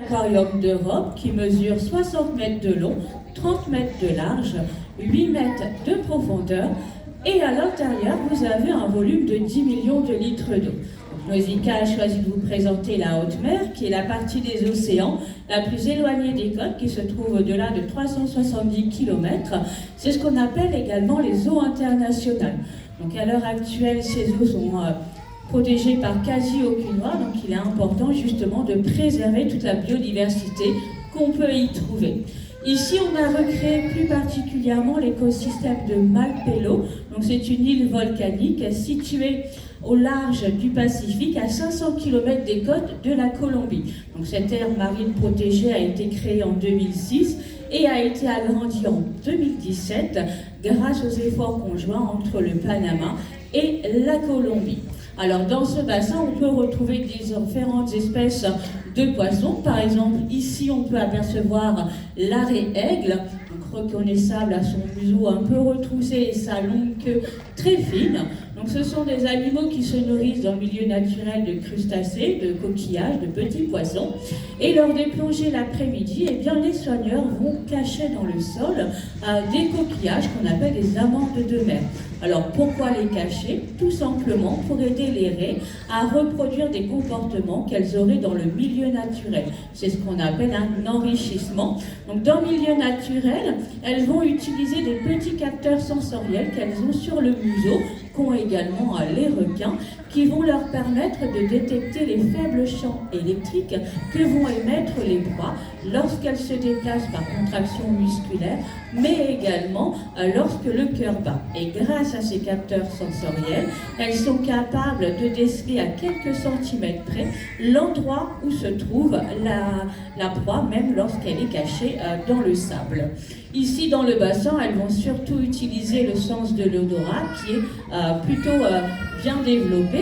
Aquarium d'Europe qui mesure 60 mètres de long, 30 mètres de large, 8 mètres de profondeur et à l'intérieur vous avez un volume de 10 millions de litres d'eau. Nausicaa a choisi de vous présenter la haute mer qui est la partie des océans la plus éloignée des côtes qui se trouve au-delà de 370 km. C'est ce qu'on appelle également les eaux internationales. Donc à l'heure actuelle ces eaux sont protégées par quasi aucune loi, donc il est important justement de préserver toute la biodiversité qu'on peut y trouver. Ici, on a recréé plus particulièrement l'écosystème de Malpelo. Donc, c'est une île volcanique située au large du Pacifique, à 500 km des côtes de la Colombie. Donc, cette aire marine protégée a été créée en 2006 et a été agrandie en 2017 grâce aux efforts conjoints entre le Panama et la Colombie. Alors dans ce bassin, on peut retrouver différentes espèces de poissons. Par exemple, ici, on peut apercevoir l'arrêt aigle, donc reconnaissable à son museau un peu retroussé et sa longue queue très fine. Donc ce sont des animaux qui se nourrissent dans le milieu naturel de crustacés, de coquillages, de petits poissons. Et lors des plongées l'après-midi, eh bien, les soigneurs vont cacher dans le sol des coquillages qu'on appelle des amandes de mer. Alors pourquoi les cacher? Tout simplement pour aider les raies à reproduire des comportements qu'elles auraient dans le milieu naturel. C'est ce qu'on appelle un enrichissement. Donc dans le milieu naturel, elles vont utiliser des petits capteurs sensoriels qu'elles ont sur le museau, qu'ont également les requins, qui vont leur permettre de détecter les faibles champs électriques que vont émettre les proies lorsqu'elles se déplacent par contraction musculaire, mais également lorsque le cœur bat. Et grâce à ces capteurs sensoriels, elles sont capables de déceler à quelques centimètres près l'endroit où se trouve la proie, même lorsqu'elle est cachée dans le sable. Ici, dans le bassin, elles vont surtout utiliser le sens de l'odorat qui est plutôt bien développé.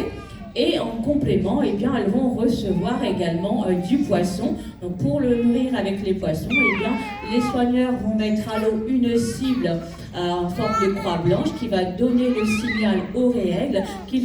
Et en complément, eh bien, elles vont recevoir également du poisson. Donc pour le nourrir avec les poissons, eh bien, les soigneurs vont mettre à l'eau une cible en forme de croix blanche qui va donner le signal au réel